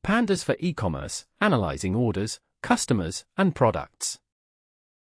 Pandas for e-commerce, analyzing orders, customers, and products.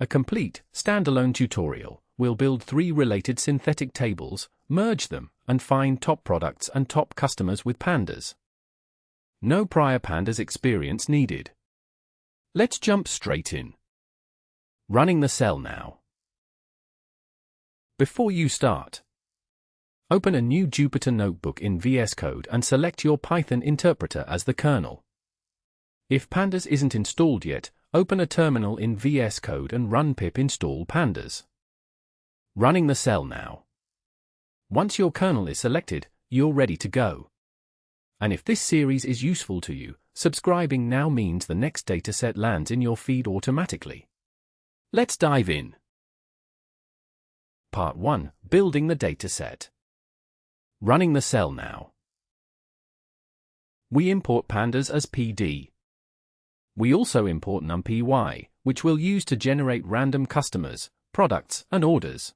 A complete, standalone tutorial will build 3 related synthetic tables, merge them, and find top products and top customers with Pandas. No prior Pandas experience needed. Let's jump straight in. Running the cell now. Before you start, open a new Jupyter notebook in VS Code and select your Python interpreter as the kernel. If Pandas isn't installed yet, open a terminal in VS Code and run pip install pandas. Running the cell now. Once your kernel is selected, you're ready to go. And if this series is useful to you, subscribing now means the next dataset lands in your feed automatically. Let's dive in. Part 1. Building the dataset. Running the cell now. We import Pandas as PD. We also import numpy, which we'll use to generate random customers, products, and orders.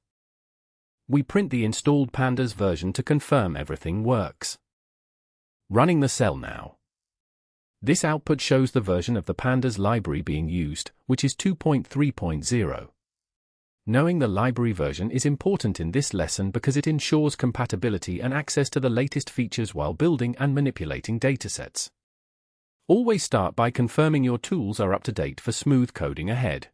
We print the installed Pandas version to confirm everything works. Running the cell now. This output shows the version of the Pandas library being used, which is 2.3.0. Knowing the library version is important in this lesson because it ensures compatibility and access to the latest features while building and manipulating datasets. Always start by confirming your tools are up to date for smooth coding ahead.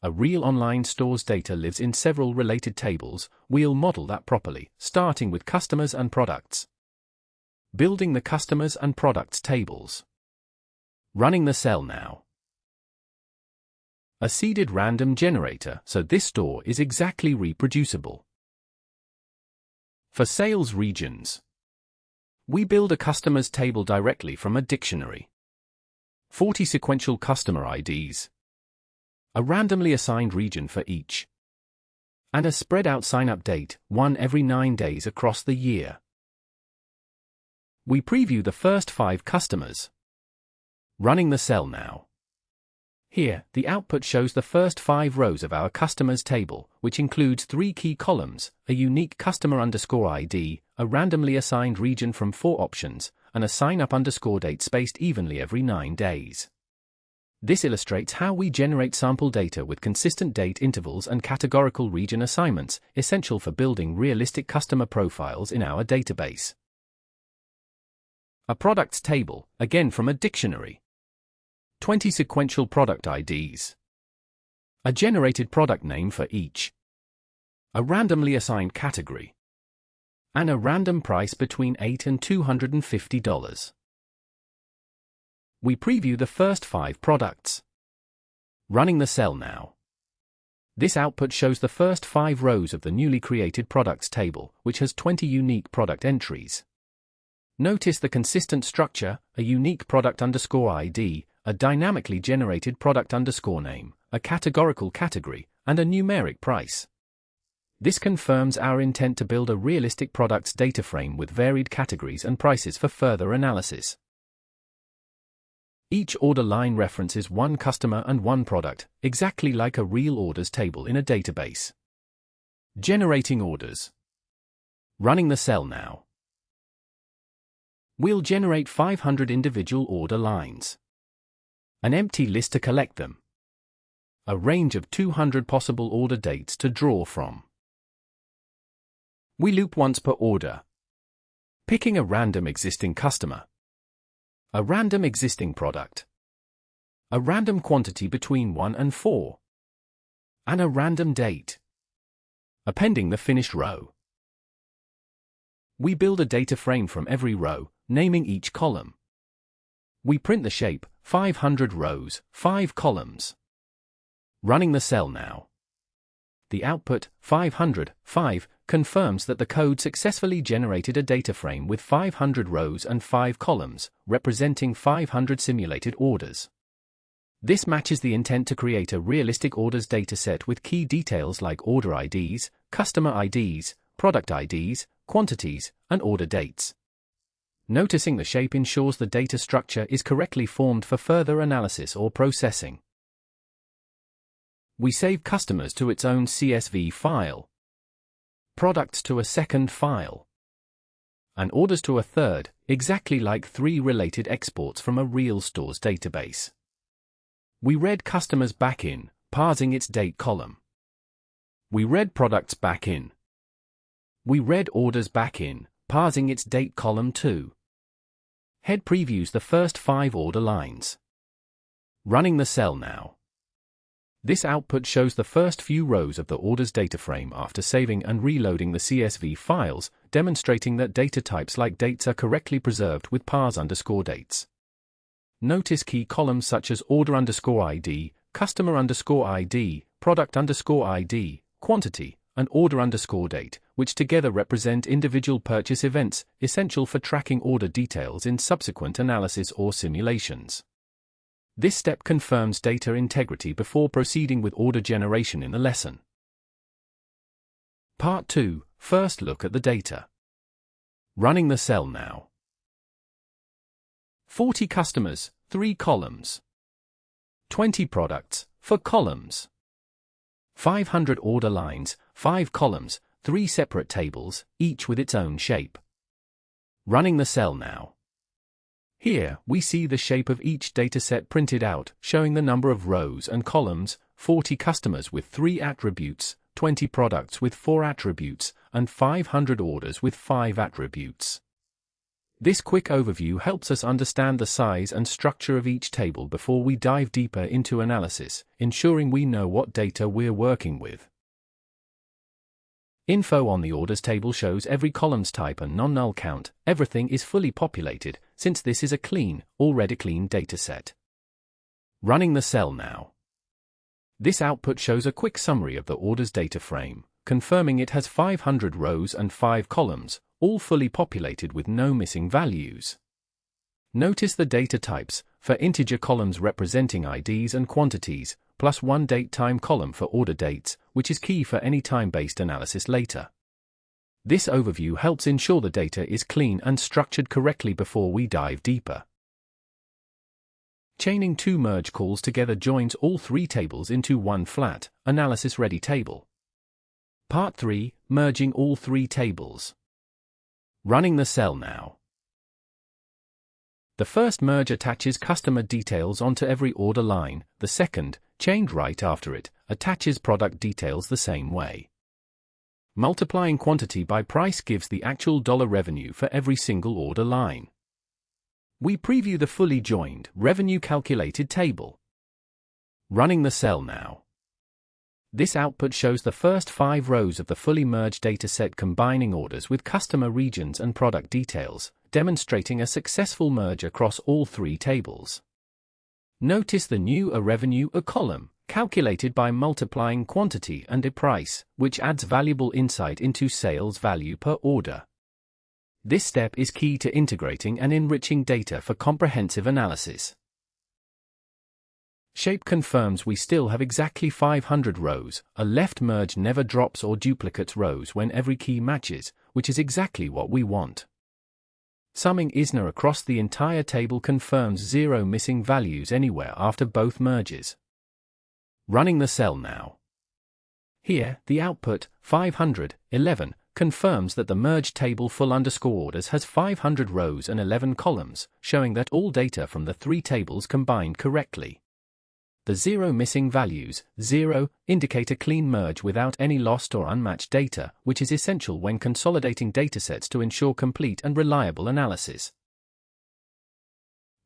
A real online store's data lives in several related tables. We'll model that properly, starting with customers and products. Building the customers and products tables. Running the cell now. A seeded random generator, so this store is exactly reproducible. For sales regions, we build a customers table directly from a dictionary. 40 sequential customer IDs. A randomly assigned region for each. And a spread out sign-up date, one every 9 days across the year. We preview the first 5 customers. Running the cell now. Here, the output shows the first 5 rows of our customers table, which includes 3 key columns, a unique customer underscore ID, a randomly assigned region from 4 options, and a sign-up underscore date spaced evenly every 9 days. This illustrates how we generate sample data with consistent date intervals and categorical region assignments, essential for building realistic customer profiles in our database. A products table, again from a dictionary. 20 sequential product IDs. A generated product name for each. A randomly assigned category. And a random price between $8 and $250. We preview the first 5 products. Running the cell now. This output shows the first 5 rows of the newly created products table, which has 20 unique product entries. Notice the consistent structure, a unique product underscore ID, a dynamically generated product underscore name, a categorical category, and a numeric price. This confirms our intent to build a realistic products data frame with varied categories and prices for further analysis. Each order line references 1 customer and 1 product, exactly like a real orders table in a database. Generating orders. Running the cell now. We'll generate 500 individual order lines. An empty list to collect them. A range of 200 possible order dates to draw from. We loop once per order. Picking a random existing customer. A random existing product. A random quantity between 1 and 4. And a random date. Appending the finished row. We build a data frame from every row, naming each column. We print the shape, 500 rows, 5 columns. Running the cell now. The output, 500, 5, confirms that the code successfully generated a data frame with 500 rows and 5 columns, representing 500 simulated orders. This matches the intent to create a realistic orders dataset with key details like order IDs, customer IDs, product IDs, quantities, and order dates. Noticing the shape ensures the data structure is correctly formed for further analysis or processing. We save customers to its own CSV file. Products to a second file. and orders to a third, exactly like 3 related exports from a real store's database. We read customers back in, parsing its date column. We read products back in. We read orders back in, parsing its date column too. Head previews the first 5 order lines. Running the cell now. This output shows the first few rows of the orders data frame after saving and reloading the CSV files, demonstrating that data types like dates are correctly preserved with parse_dates. Notice key columns such as order_ID, customer_ID, product_ID, quantity, and order_date, which together represent individual purchase events, essential for tracking order details in subsequent analysis or simulations. This step confirms data integrity before proceeding with order generation in the lesson. Part 2. First look at the data. Running the cell now. 40 customers, 3 columns. 20 products, 4 columns. 500 order lines, 5 columns, 3 separate tables, each with its own shape. Running the cell now. Here, we see the shape of each dataset printed out, showing the number of rows and columns, 40 customers with 3 attributes, 20 products with 4 attributes, and 500 orders with 5 attributes. This quick overview helps us understand the size and structure of each table before we dive deeper into analysis, ensuring we know what data we're working with. Info on the orders table shows every column's type and non-null count. Everything is fully populated, since this is a already clean dataset. Running the cell now. This output shows a quick summary of the orders data frame, confirming it has 500 rows and 5 columns, all fully populated with no missing values. Notice the data types, for integer columns representing IDs and quantities, plus 1 date-time column for order dates, which is key for any time-based analysis later. This overview helps ensure the data is clean and structured correctly before we dive deeper. Chaining 2 merge calls together joins all 3 tables into one flat, analysis-ready table. Part 3. Merging all 3 tables. Running the cell now. The first merge attaches customer details onto every order line, the second, chained right after it, attaches product details the same way. Multiplying quantity by price gives the actual dollar revenue for every single order line. We preview the fully joined, revenue calculated table. Running the cell now. This output shows the first 5 rows of the fully merged dataset combining orders with customer regions and product details, demonstrating a successful merge across all 3 tables. Notice the new revenue column, calculated by multiplying quantity and price, which adds valuable insight into sales value per order. This step is key to integrating and enriching data for comprehensive analysis. Shape confirms we still have exactly 500 rows. A left merge never drops or duplicates rows when every key matches, which is exactly what we want. Summing ISNA across the entire table confirms 0 missing values anywhere after both merges. Running the cell now. Here, the output, 511, confirms that the merged table full_orders has 500 rows and 11 columns, showing that all data from the 3 tables combined correctly. The 0 missing values, 0, indicate a clean merge without any lost or unmatched data, which is essential when consolidating datasets to ensure complete and reliable analysis.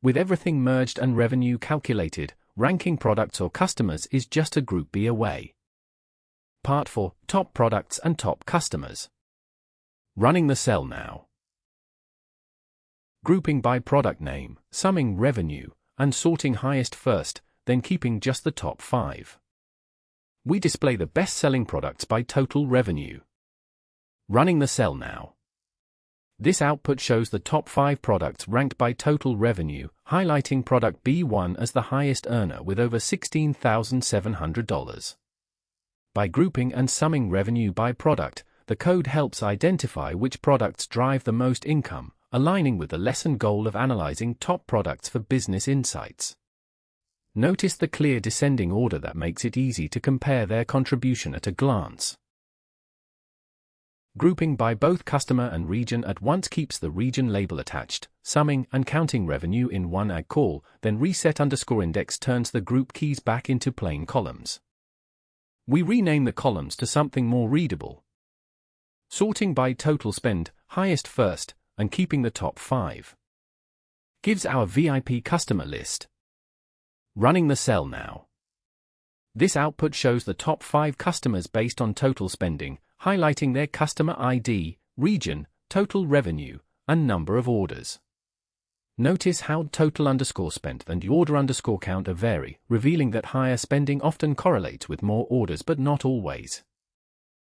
With everything merged and revenue calculated, ranking products or customers is just a group B away. Part 4. Top products and top customers. Running the cell now. Grouping by product name, summing revenue, and sorting highest first, then keeping just the top 5. We display the best-selling products by total revenue. Running the cell now. This output shows the top 5 products ranked by total revenue, highlighting product B1 as the highest earner with over $16,700. By grouping and summing revenue by product, the code helps identify which products drive the most income, aligning with the lesson goal of analyzing top products for business insights. Notice the clear descending order that makes it easy to compare their contribution at a glance. Grouping by both customer and region at once keeps the region label attached, summing and counting revenue in one ag call, then reset_index turns the group keys back into plain columns. We rename the columns to something more readable. Sorting by total spend, highest first, and keeping the top 5. Gives our VIP customer list. Running the cell now. This output shows the top 5 customers based on total spending, highlighting their customer ID, region, total revenue, and number of orders. Notice how total_spent and order_count vary, revealing that higher spending often correlates with more orders but not always.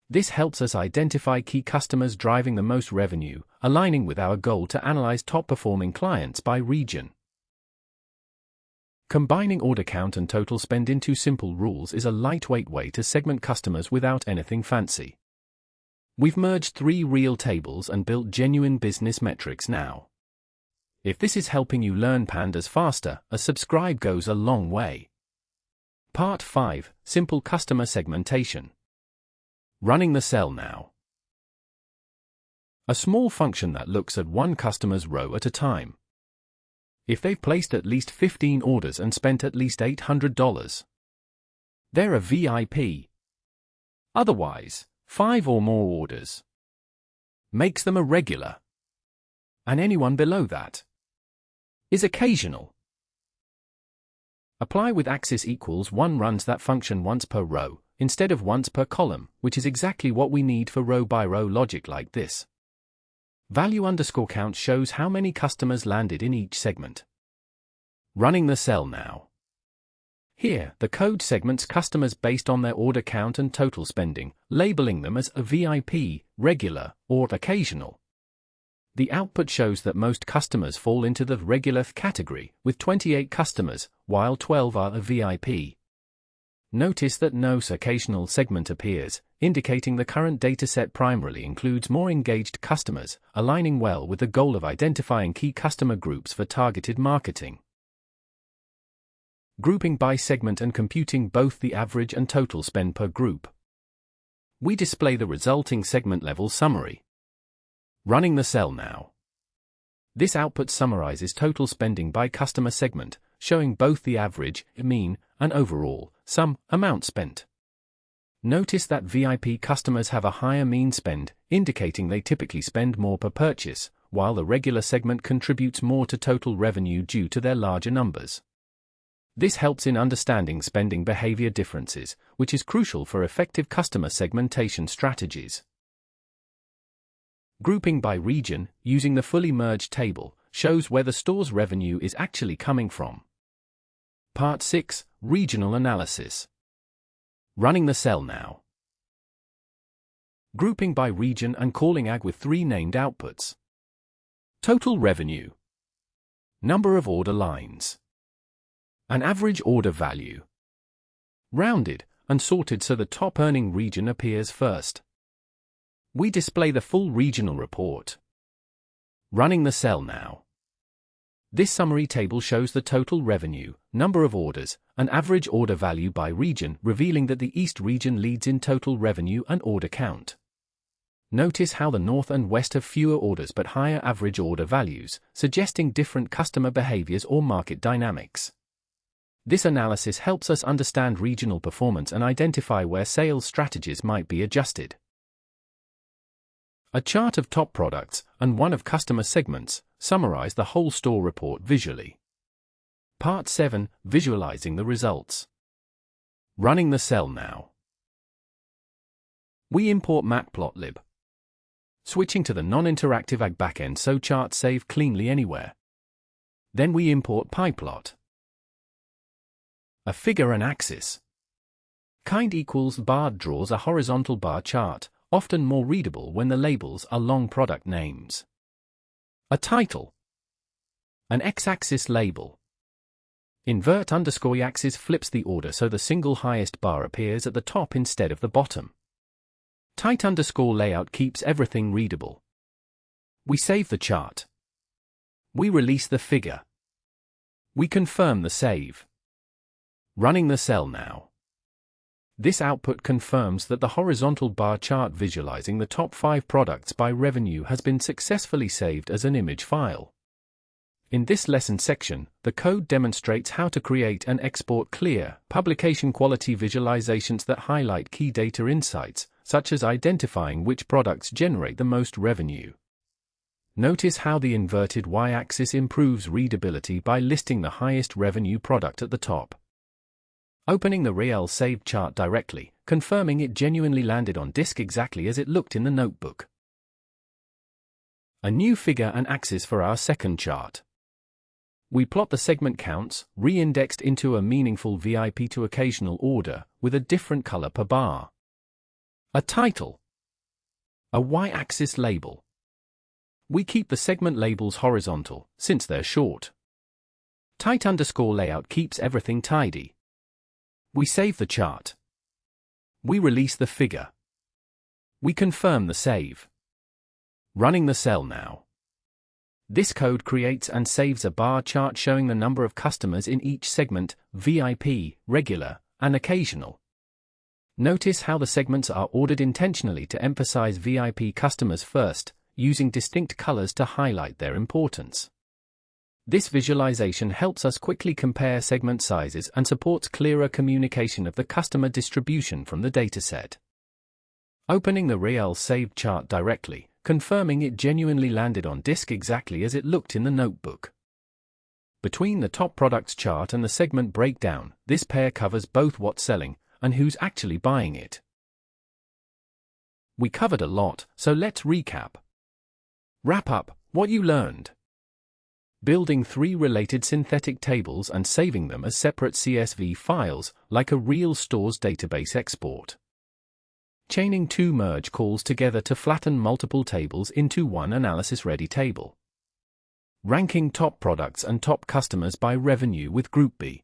This helps us identify key customers driving the most revenue, aligning with our goal to analyze top-performing clients by region. Combining order count and total spend into simple rules is a lightweight way to segment customers without anything fancy. We've merged 3 real tables and built genuine business metrics now. If this is helping you learn Pandas faster, a subscribe goes a long way. Part 5, Simple Customer Segmentation. Running the cell now. A small function that looks at one customer's row at a time. If they've placed at least 15 orders and spent at least $800, they're a VIP. Otherwise, 5 or more orders makes them a regular. And anyone below that is occasional. Apply with axis equals 1 runs that function once per row, instead of once per column, which is exactly what we need for row-by-row logic like this. Value_count shows how many customers landed in each segment. Running the cell now. Here, the code segments customers based on their order count and total spending, labeling them as a VIP, regular, or occasional. The output shows that most customers fall into the regular category, with 28 customers, while 12 are a VIP. Notice that no occasional segment appears, indicating the current dataset primarily includes more engaged customers, aligning well with the goal of identifying key customer groups for targeted marketing. Grouping by segment and computing both the average and total spend per group. We display the resulting segment-level summary. Running the cell now. This output summarizes total spending by customer segment, showing both the average, mean, and overall, sum, amount spent. Notice that VIP customers have a higher mean spend, indicating they typically spend more per purchase, while the regular segment contributes more to total revenue due to their larger numbers. This helps in understanding spending behavior differences, which is crucial for effective customer segmentation strategies. Grouping by region, using the fully merged table, shows where the store's revenue is actually coming from. Part 6, Regional Analysis. Running the cell now. Grouping by region and calling ag with 3 named outputs. Total revenue. Number of order lines. An average order value. Rounded and sorted so the top earning region appears first. We display the full regional report. Running the cell now. This summary table shows the total revenue, number of orders, and average order value by region, revealing that the East region leads in total revenue and order count. Notice how the North and West have fewer orders but higher average order values, suggesting different customer behaviors or market dynamics. This analysis helps us understand regional performance and identify where sales strategies might be adjusted. A chart of top products and one of customer segments summarize the whole store report visually. Part 7, Visualizing the results. Running the cell now. We import matplotlib. Switching to the non-interactive ag backend so charts save cleanly anywhere. Then we import pyplot. A figure and axis. Kind equals bar draws a horizontal bar chart, often more readable when the labels are long product names. A title. An x-axis label. Invert_y-axis flips the order so the single highest bar appears at the top instead of the bottom. Tight_layout keeps everything readable. We save the chart. We release the figure. We confirm the save. Running the cell now. This output confirms that the horizontal bar chart visualizing the top 5 products by revenue has been successfully saved as an image file. In this lesson section, the code demonstrates how to create and export clear, publication-quality visualizations that highlight key data insights, such as identifying which products generate the most revenue. Notice how the inverted y-axis improves readability by listing the highest revenue product at the top. Opening the real saved chart directly, confirming it genuinely landed on disk exactly as it looked in the notebook. A new figure and axis for our second chart. We plot the segment counts, re-indexed into a meaningful VIP to occasional order, with a different color per bar. A title. A y-axis label. We keep the segment labels horizontal, since they're short. Tight underscore layout keeps everything tidy. We save the chart. We release the figure. We confirm the save. Running the cell now. This code creates and saves a bar chart showing the number of customers in each segment, VIP, regular, and occasional. Notice how the segments are ordered intentionally to emphasize VIP customers first, using distinct colors to highlight their importance. This visualization helps us quickly compare segment sizes and supports clearer communication of the customer distribution from the dataset. Opening the real saved chart directly, confirming it genuinely landed on disk exactly as it looked in the notebook. Between the top products chart and the segment breakdown, this pair covers both what's selling and who's actually buying it. We covered a lot, so let's recap. Wrap up what you learned. Building 3 related synthetic tables and saving them as separate CSV files, like a real store's database export. Chaining 2 merge calls together to flatten multiple tables into one analysis-ready table. Ranking top products and top customers by revenue with groupby.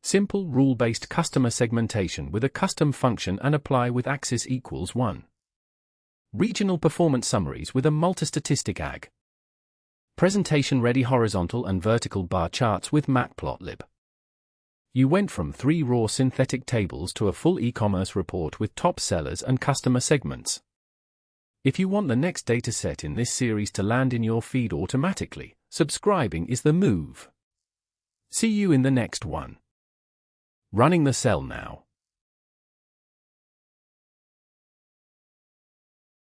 Simple rule-based customer segmentation with a custom function and apply with axis equals 1. Regional performance summaries with a multi-statistic AG. Presentation-ready horizontal and vertical bar charts with matplotlib. You went from 3 raw synthetic tables to a full e-commerce report with top sellers and customer segments. If you want the next dataset in this series to land in your feed automatically, subscribing is the move. See you in the next one. Running the cell now.